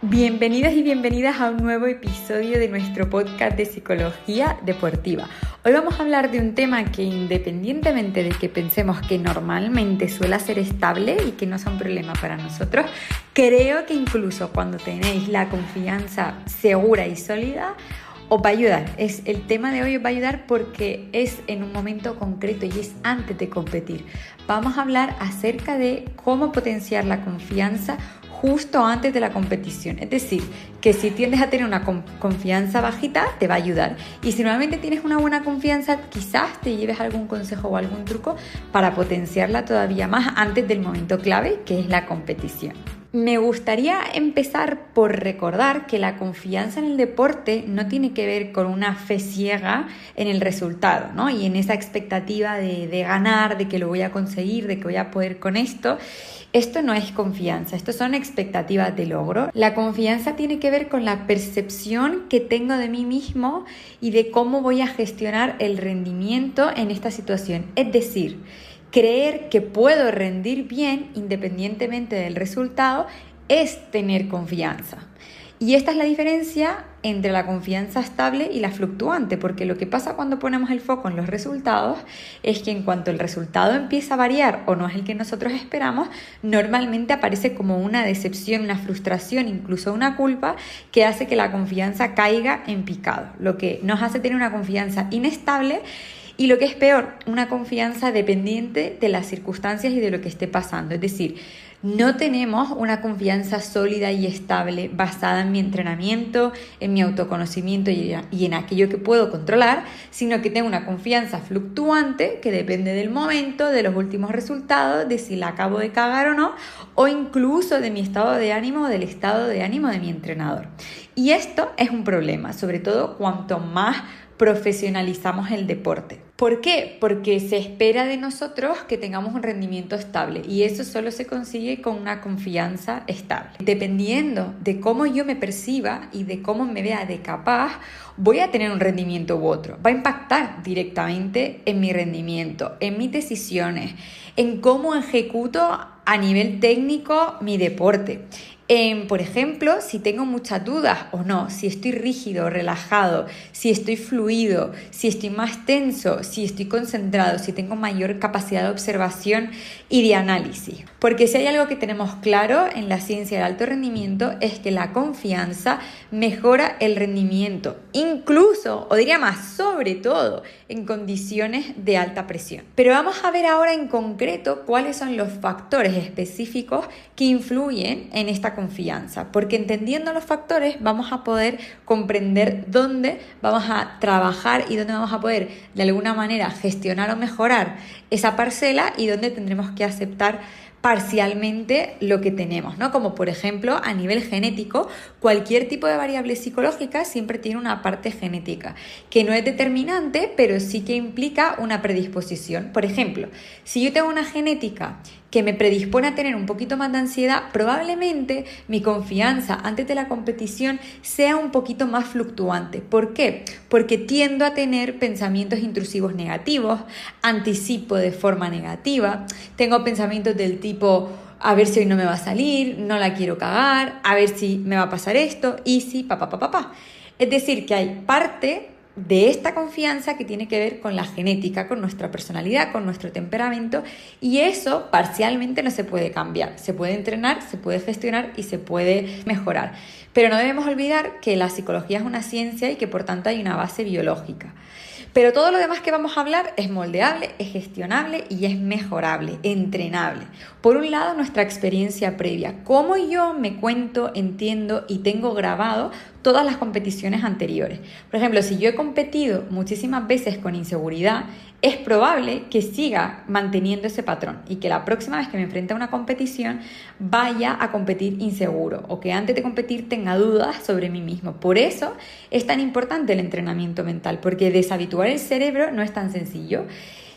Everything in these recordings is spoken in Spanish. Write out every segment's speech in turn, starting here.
Bienvenidos y bienvenidas a un nuevo episodio de nuestro podcast de psicología deportiva. Hoy vamos a hablar de un tema que, independientemente de que pensemos que normalmente suele ser estable y que no es un problema para nosotros, creo que incluso cuando tenéis la confianza segura y sólida, os va a ayudar. El tema de hoy os va a ayudar porque es en un momento concreto y es antes de competir. Vamos a hablar acerca de cómo potenciar la confianza justo antes de la competición. Es decir, que si tiendes a tener una confianza bajita, te va a ayudar. Y si normalmente tienes una buena confianza, quizás te lleves algún consejo o algún truco para potenciarla todavía más antes del momento clave, que es la competición. Me gustaría empezar por recordar que la confianza en el deporte no tiene que ver con una fe ciega en el resultado, ¿no? Y en esa expectativa de ganar, de que lo voy a conseguir, de que voy a poder con esto. Esto no es confianza, esto son expectativas de logro. La confianza tiene que ver con la percepción que tengo de mí mismo y de cómo voy a gestionar el rendimiento en esta situación. Es decir, creer que puedo rendir bien independientemente del resultado es tener confianza. Y esta es la diferencia entre la confianza estable y la fluctuante, porque lo que pasa cuando ponemos el foco en los resultados es que en cuanto el resultado empieza a variar o no es el que nosotros esperamos, normalmente aparece como una decepción, una frustración, incluso una culpa que hace que la confianza caiga en picado, lo que nos hace tener una confianza inestable. Y lo que es peor, una confianza dependiente de las circunstancias y de lo que esté pasando. Es decir, no tenemos una confianza sólida y estable basada en mi entrenamiento, en mi autoconocimiento y en aquello que puedo controlar, sino que tengo una confianza fluctuante que depende del momento, de los últimos resultados, de si la acabo de cagar o no, o incluso de mi estado de ánimo o del estado de ánimo de mi entrenador. Y esto es un problema, sobre todo cuanto más profesionalizamos el deporte. ¿Por qué? Porque se espera de nosotros que tengamos un rendimiento estable y eso solo se consigue con una confianza estable. Dependiendo de cómo yo me perciba y de cómo me vea de capaz, voy a tener un rendimiento u otro. Va a impactar directamente en mi rendimiento, en mis decisiones, en cómo ejecuto a nivel técnico mi deporte. Por ejemplo, si tengo muchas dudas o no, si estoy rígido, relajado, si estoy fluido, si estoy más tenso, si estoy concentrado, si tengo mayor capacidad de observación y de análisis. Porque si hay algo que tenemos claro en la ciencia del alto rendimiento es que la confianza mejora el rendimiento, incluso, o diría más, sobre todo, en condiciones de alta presión. Pero vamos a ver ahora en concreto cuáles son los factores específicos que influyen en esta confianza, porque entendiendo los factores vamos a poder comprender dónde vamos a trabajar y dónde vamos a poder de alguna manera gestionar o mejorar esa parcela y dónde tendremos que aceptar parcialmente lo que tenemos, ¿no? Como por ejemplo a nivel genético, cualquier tipo de variable psicológica siempre tiene una parte genética que no es determinante, pero sí que implica una predisposición. Por ejemplo, si yo tengo una genética que me predispone a tener un poquito más de ansiedad, probablemente mi confianza antes de la competición sea un poquito más fluctuante. ¿Por qué? Porque tiendo a tener pensamientos intrusivos negativos, anticipo de forma negativa, tengo pensamientos del tipo a ver si hoy no me va a salir, no la quiero cagar, a ver si me va a pasar esto, y si papá. Es decir, que hay parte de esta confianza que tiene que ver con la genética, con nuestra personalidad, con nuestro temperamento, y eso parcialmente no se puede cambiar. Se puede entrenar, se puede gestionar y se puede mejorar. Pero no debemos olvidar que la psicología es una ciencia y que por tanto hay una base biológica. Pero todo lo demás que vamos a hablar es moldeable, es gestionable y es mejorable, entrenable. Por un lado, nuestra experiencia previa, cómo yo me cuento, entiendo y tengo grabado todas las competiciones anteriores. Por ejemplo, si yo he competido muchísimas veces con inseguridad, es probable que siga manteniendo ese patrón y que la próxima vez que me enfrente a una competición vaya a competir inseguro o que antes de competir tenga dudas sobre mí mismo. Por eso es tan importante el entrenamiento mental, porque deshabituar el cerebro no es tan sencillo.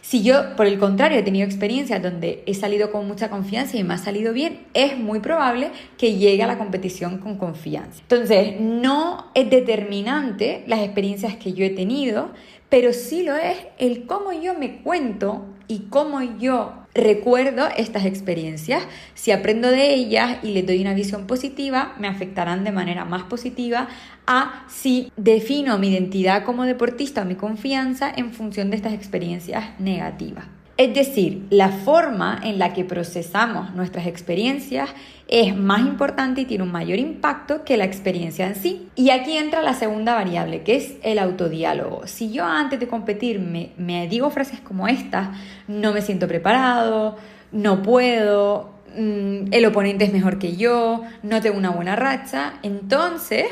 Si yo, por el contrario, he tenido experiencias donde he salido con mucha confianza y me ha salido bien, es muy probable que llegue a la competición con confianza. Entonces, no es determinante las experiencias que yo he tenido, pero sí lo es el cómo yo me cuento y cómo yo recuerdo estas experiencias. Si aprendo de ellas y les doy una visión positiva, me afectarán de manera más positiva a si defino mi identidad como deportista o mi confianza en función de estas experiencias negativas. Es decir, la forma en la que procesamos nuestras experiencias es más importante y tiene un mayor impacto que la experiencia en sí. Y aquí entra la segunda variable, que es el autodiálogo. Si yo antes de competir me digo frases como estas: no me siento preparado, no puedo, el oponente es mejor que yo, no tengo una buena racha, entonces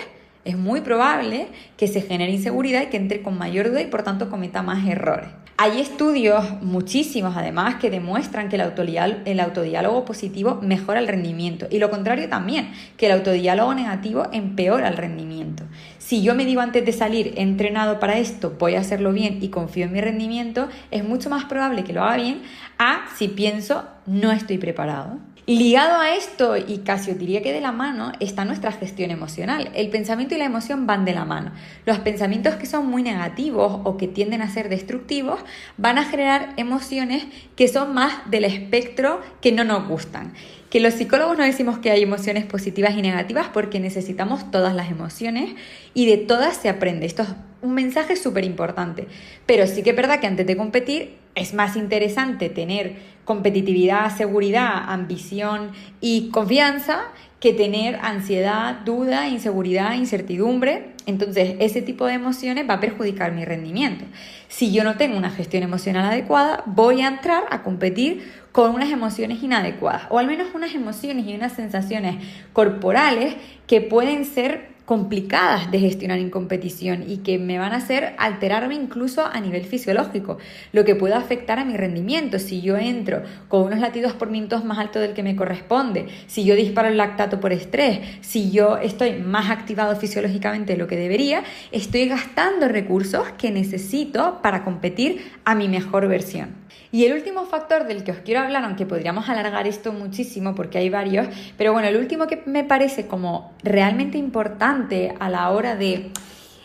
es muy probable que se genere inseguridad y que entre con mayor duda y por tanto cometa más errores. Hay estudios, muchísimos además, que demuestran que el autodiálogo positivo mejora el rendimiento y lo contrario también, que el autodiálogo negativo empeora el rendimiento. Si yo me digo antes de salir, he entrenado para esto, voy a hacerlo bien y confío en mi rendimiento, es mucho más probable que lo haga bien a si pienso no estoy preparado. Ligado a esto, y casi os diría que de la mano, está nuestra gestión emocional. El pensamiento y la emoción van de la mano. Los pensamientos que son muy negativos o que tienden a ser destructivos van a generar emociones que son más del espectro que no nos gustan. Que los psicólogos no decimos que hay emociones positivas y negativas porque necesitamos todas las emociones y de todas se aprende. Esto es un mensaje súper importante. Pero sí que es verdad que antes de competir es más interesante tener competitividad, seguridad, ambición y confianza que tener ansiedad, duda, inseguridad, incertidumbre. Entonces, ese tipo de emociones va a perjudicar mi rendimiento. Si yo no tengo una gestión emocional adecuada, voy a entrar a competir con unas emociones inadecuadas, o al menos unas emociones y unas sensaciones corporales que pueden ser complicadas de gestionar en competición y que me van a hacer alterarme incluso a nivel fisiológico, lo que puede afectar a mi rendimiento. Si yo entro con unos latidos por minutos más altos del que me corresponde, si yo disparo el lactato por estrés, si yo estoy más activado fisiológicamente de lo que debería, estoy gastando recursos que necesito para competir a mi mejor versión. Y el último factor del que os quiero hablar, aunque podríamos alargar esto muchísimo porque hay varios, pero bueno, el último que me parece como realmente importante a la hora de...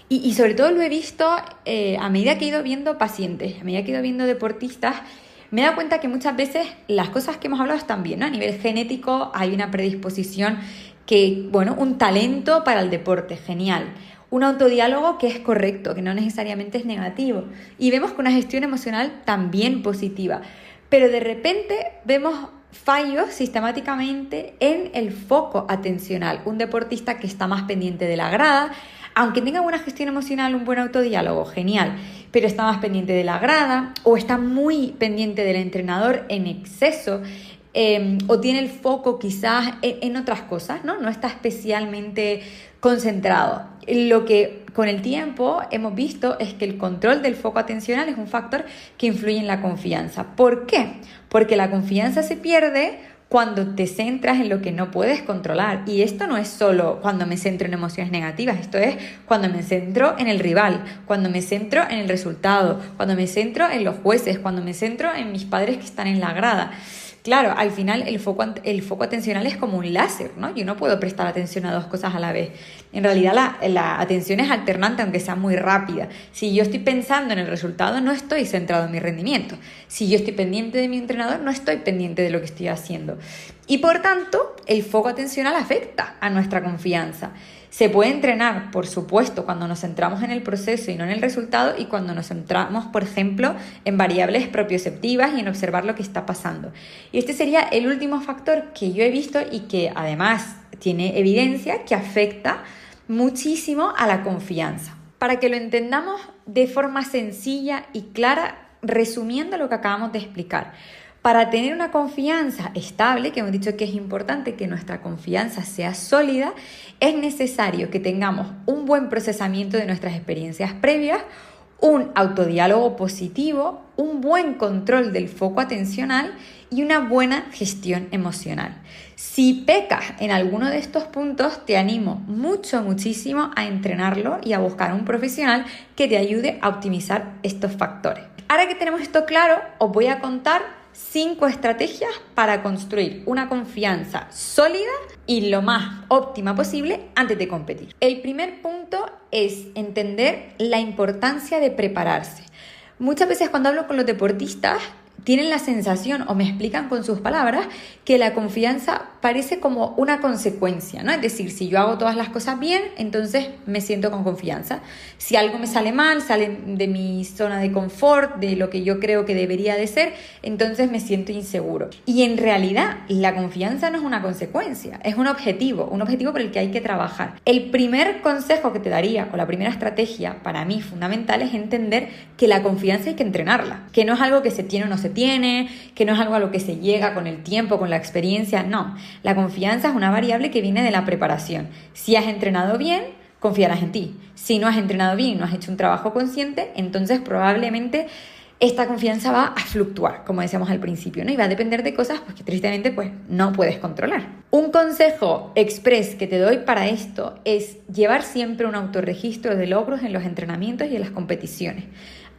Y sobre todo lo he visto a medida que he ido viendo pacientes, a medida que he ido viendo deportistas, me he dado cuenta que muchas veces las cosas que hemos hablado están bien, ¿no? A nivel genético hay una predisposición que, bueno, un talento para el deporte, genial. Un autodiálogo que es correcto, que no necesariamente es negativo. Y vemos que una gestión emocional también positiva. Pero de repente vemos fallos sistemáticamente en el foco atencional. Un deportista que está más pendiente de la grada, aunque tenga buena gestión emocional, un buen autodiálogo, genial, pero está más pendiente de la grada o está muy pendiente del entrenador en exceso. O tiene el foco quizás en otras cosas, ¿no? No está especialmente concentrado. Lo que con el tiempo hemos visto es que el control del foco atencional es un factor que influye en la confianza. ¿Por qué? Porque la confianza se pierde cuando te centras en lo que no puedes controlar. Y esto no es solo cuando me centro en emociones negativas, esto es cuando me centro en el rival, cuando me centro en el resultado, cuando me centro en los jueces, cuando me centro en mis padres que están en la grada. Claro, al final el foco atencional es como un láser, ¿no? Yo no puedo prestar atención a dos cosas a la vez. En realidad la atención es alternante, aunque sea muy rápida. Si yo estoy pensando en el resultado, no estoy centrado en mi rendimiento. Si yo estoy pendiente de mi entrenador, no estoy pendiente de lo que estoy haciendo. Y por tanto, el foco atencional afecta a nuestra confianza. Se puede entrenar, por supuesto, cuando nos centramos en el proceso y no en el resultado, y cuando nos centramos, por ejemplo, en variables propioceptivas y en observar lo que está pasando. Y este sería el último factor que yo he visto y que además tiene evidencia que afecta muchísimo a la confianza. Para que lo entendamos de forma sencilla y clara, resumiendo lo que acabamos de explicar. Para tener una confianza estable, que hemos dicho que es importante que nuestra confianza sea sólida, es necesario que tengamos un buen procesamiento de nuestras experiencias previas, un autodiálogo positivo, un buen control del foco atencional y una buena gestión emocional. Si pecas en alguno de estos puntos, te animo muchísimo a entrenarlo y a buscar un profesional que te ayude a optimizar estos factores. Ahora que tenemos esto claro, os voy a contar 5 estrategias para construir una confianza sólida y lo más óptima posible antes de competir. El primer punto es entender la importancia de prepararse. Muchas veces cuando hablo con los deportistas tienen la sensación o me explican con sus palabras que la confianza parece como una consecuencia, ¿no? Es decir, si yo hago todas las cosas bien, entonces me siento con confianza. Si algo me sale mal, sale de mi zona de confort, de lo que yo creo que debería de ser, entonces me siento inseguro. Y en realidad la confianza no es una consecuencia, es un objetivo por el que hay que trabajar. El primer consejo que te daría, o la primera estrategia para mí fundamental, es entender que la confianza hay que entrenarla, que no es algo que se tiene o no se tiene, que no es algo a lo que se llega con el tiempo, con la experiencia, no. La confianza es una variable que viene de la preparación. Si has entrenado bien, confiarás en ti. Si no has entrenado bien y no has hecho un trabajo consciente, entonces probablemente esta confianza va a fluctuar, como decíamos al principio, ¿no? Y va a depender de cosas pues, que tristemente pues, no puedes controlar. Un consejo express que te doy para esto es llevar siempre un autorregistro de logros en los entrenamientos y en las competiciones.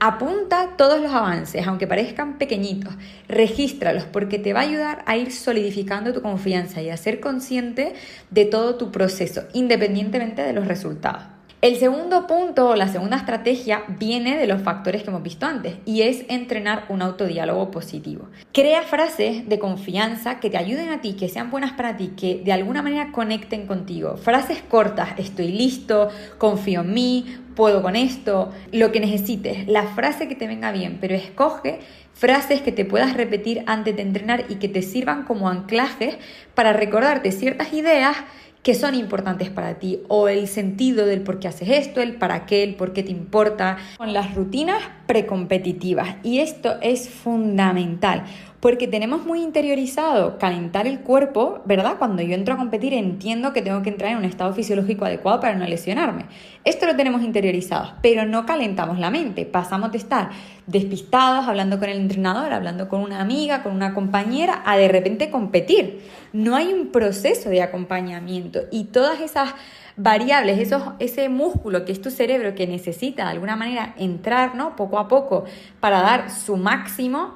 Apunta todos los avances, aunque parezcan pequeñitos, regístralos porque te va a ayudar a ir solidificando tu confianza y a ser consciente de todo tu proceso, independientemente de los resultados. El segundo punto o la segunda estrategia viene de los factores que hemos visto antes y es entrenar un autodiálogo positivo. Crea frases de confianza que te ayuden a ti, que sean buenas para ti, que de alguna manera conecten contigo. Frases cortas, estoy listo, confío en mí, puedo con esto, lo que necesites, la frase que te venga bien, pero escoge frases que te puedas repetir antes de entrenar y que te sirvan como anclajes para recordarte ciertas ideas que son importantes para ti o el sentido del por qué haces esto, el para qué, el por qué te importa, con las rutinas precompetitivas. Y esto es fundamental porque tenemos muy interiorizado calentar el cuerpo, ¿verdad? Cuando yo entro a competir entiendo que tengo que entrar en un estado fisiológico adecuado para no lesionarme. Esto lo tenemos interiorizado, pero no calentamos la mente. Pasamos de estar despistados, hablando con el entrenador, hablando con una amiga, con una compañera, a de repente competir. No hay un proceso de acompañamiento y todas esas variables, ese músculo que es tu cerebro que necesita de alguna manera entrar, ¿no? Poco a poco para dar su máximo,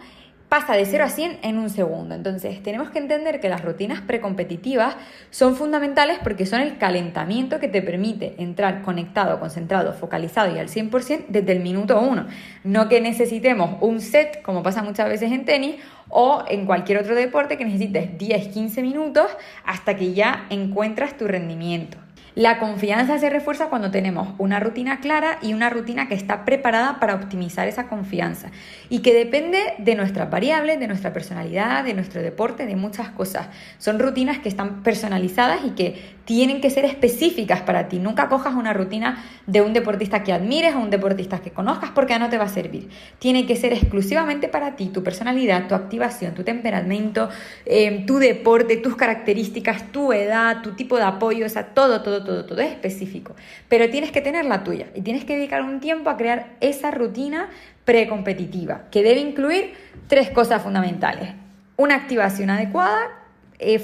pasa de 0 a 100 en un segundo. Entonces tenemos que entender que las rutinas precompetitivas son fundamentales porque son el calentamiento que te permite entrar conectado, concentrado, focalizado y al 100% desde el minuto 1. No que necesitemos un set, como pasa muchas veces en tenis, o en cualquier otro deporte que necesites 10-15 minutos hasta que ya encuentras tu rendimiento. La confianza se refuerza cuando tenemos una rutina clara y una rutina que está preparada para optimizar esa confianza y que depende de nuestras variables, de nuestra personalidad, de nuestro deporte, de muchas cosas. Son rutinas que están personalizadas y que tienen que ser específicas para ti. Nunca cojas una rutina de un deportista que admires o un deportista que conozcas porque no te va a servir. Tiene que ser exclusivamente para ti, tu personalidad, tu activación, tu temperamento, tu deporte, tus características, tu edad, tu tipo de apoyo, o sea, todo es específico. Pero tienes que tener la tuya y tienes que dedicar un tiempo a crear esa rutina precompetitiva que debe incluir 3 cosas fundamentales. Una activación adecuada,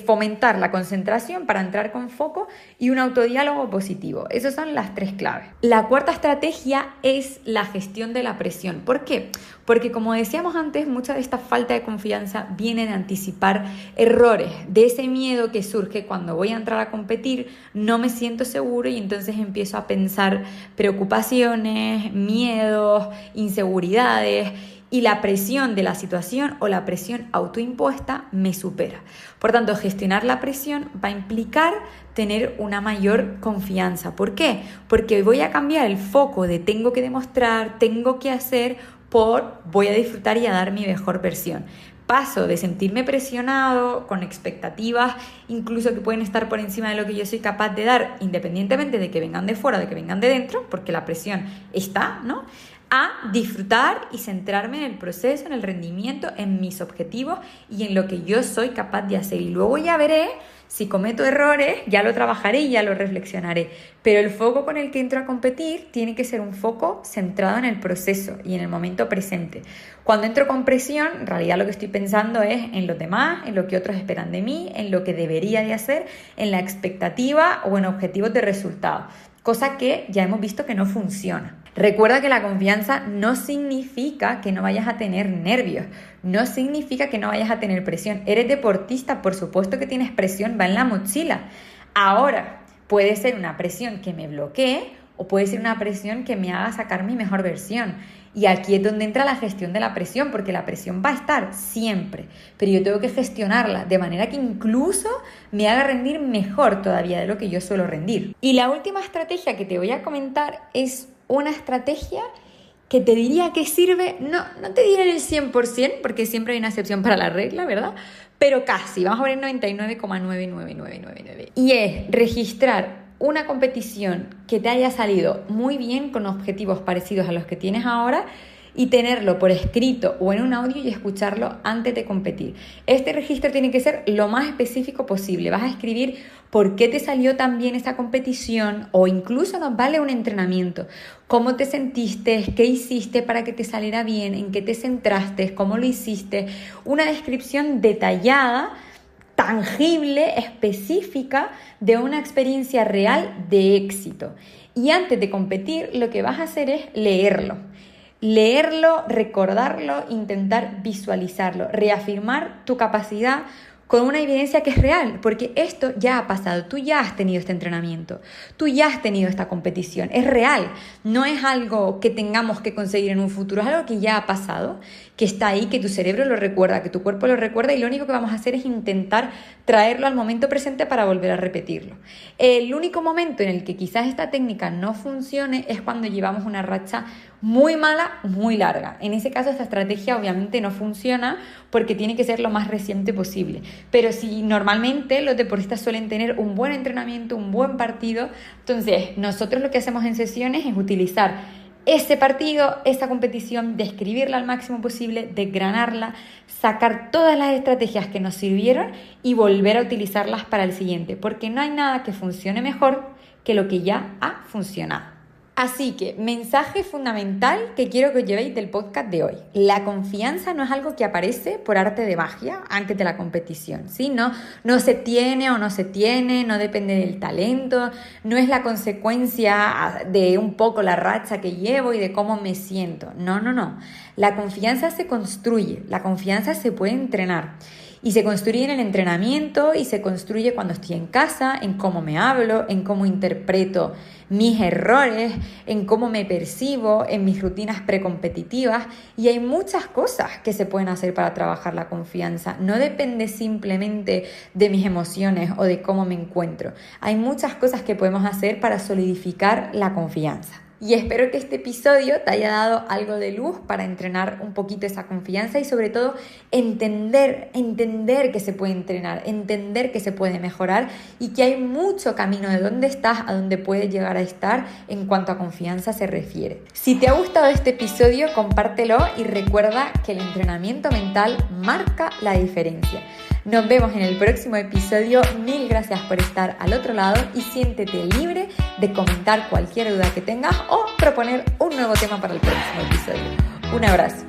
fomentar la concentración para entrar con foco y un autodiálogo positivo. Esas son las 3 claves. La cuarta estrategia es la gestión de la presión. ¿Por qué? Porque como decíamos antes, mucha de esta falta de confianza viene de anticipar errores, de ese miedo que surge cuando voy a entrar a competir, no me siento seguro y entonces empiezo a pensar preocupaciones, miedos, inseguridades. Y la presión de la situación o la presión autoimpuesta me supera. Por tanto, gestionar la presión va a implicar tener una mayor confianza. ¿Por qué? Porque voy a cambiar el foco de tengo que demostrar, tengo que hacer, por voy a disfrutar y a dar mi mejor versión. Paso de sentirme presionado, con expectativas, incluso que pueden estar por encima de lo que yo soy capaz de dar, independientemente de que vengan de fuera o de que vengan de dentro, porque la presión está, ¿no?, a disfrutar y centrarme en el proceso, en el rendimiento, en mis objetivos y en lo que yo soy capaz de hacer. Y luego ya veré si cometo errores, ya lo trabajaré y ya lo reflexionaré. Pero el foco con el que entro a competir tiene que ser un foco centrado en el proceso y en el momento presente. Cuando entro con presión, en realidad lo que estoy pensando es en los demás, en lo que otros esperan de mí, en lo que debería de hacer, en la expectativa o en objetivos de resultado. Cosa que ya hemos visto que no funciona. Recuerda que la confianza no significa que no vayas a tener nervios, no significa que no vayas a tener presión. Eres deportista, por supuesto que tienes presión, va en la mochila. Ahora, puede ser una presión que me bloquee o puede ser una presión que me haga sacar mi mejor versión. Y aquí es donde entra la gestión de la presión, porque la presión va a estar siempre, pero yo tengo que gestionarla de manera que incluso me haga rendir mejor todavía de lo que yo suelo rendir. Y la última estrategia que te voy a comentar es una estrategia que te diría que sirve, no te diré el 100%, porque siempre hay una excepción para la regla, ¿verdad? Pero casi, vamos a ver el 99,99999. Y es registrar una competición que te haya salido muy bien con objetivos parecidos a los que tienes ahora y tenerlo por escrito o en un audio y escucharlo antes de competir. Este registro tiene que ser lo más específico posible. Vas a escribir por qué te salió tan bien esa competición o incluso nos vale un entrenamiento. Cómo te sentiste, qué hiciste para que te saliera bien, en qué te centraste, cómo lo hiciste. Una descripción detallada, tangible, específica de una experiencia real de éxito. Y antes de competir, lo que vas a hacer es leerlo, recordarlo, intentar visualizarlo, reafirmar tu capacidad con una evidencia que es real, porque esto ya ha pasado, tú ya has tenido este entrenamiento, tú ya has tenido esta competición, es real, no es algo que tengamos que conseguir en un futuro, es algo que ya ha pasado, que está ahí, que tu cerebro lo recuerda, que tu cuerpo lo recuerda y lo único que vamos a hacer es intentar traerlo al momento presente para volver a repetirlo. El único momento en el que quizás esta técnica no funcione es cuando llevamos una racha muy mala, muy larga. En ese caso esta estrategia obviamente no funciona porque tiene que ser lo más reciente posible. Pero si normalmente los deportistas suelen tener un buen entrenamiento, un buen partido, entonces nosotros lo que hacemos en sesiones es utilizar ese partido, esa competición, describirla al máximo posible, desgranarla, sacar todas las estrategias que nos sirvieron y volver a utilizarlas para el siguiente, porque no hay nada que funcione mejor que lo que ya ha funcionado. Así que, mensaje fundamental que quiero que os llevéis del podcast de hoy. La confianza no es algo que aparece por arte de magia antes de la competición, ¿sí? No se tiene o no se tiene, no depende del talento, no es la consecuencia de un poco la racha que llevo y de cómo me siento. No. La confianza se construye, la confianza se puede entrenar. Y se construye en el entrenamiento y se construye cuando estoy en casa, en cómo me hablo, en cómo interpreto mis errores, en cómo me percibo, en mis rutinas precompetitivas. Y hay muchas cosas que se pueden hacer para trabajar la confianza. No depende simplemente de mis emociones o de cómo me encuentro. Hay muchas cosas que podemos hacer para solidificar la confianza. Y espero que este episodio te haya dado algo de luz para entrenar un poquito esa confianza y sobre todo entender que se puede entrenar, entender que se puede mejorar y que hay mucho camino de dónde estás a dónde puedes llegar a estar en cuanto a confianza se refiere. Si te ha gustado este episodio, compártelo y recuerda que el entrenamiento mental marca la diferencia. Nos vemos en el próximo episodio. Mil gracias por estar al otro lado y siéntete libre de comentar cualquier duda que tengas o proponer un nuevo tema para el próximo episodio. Un abrazo.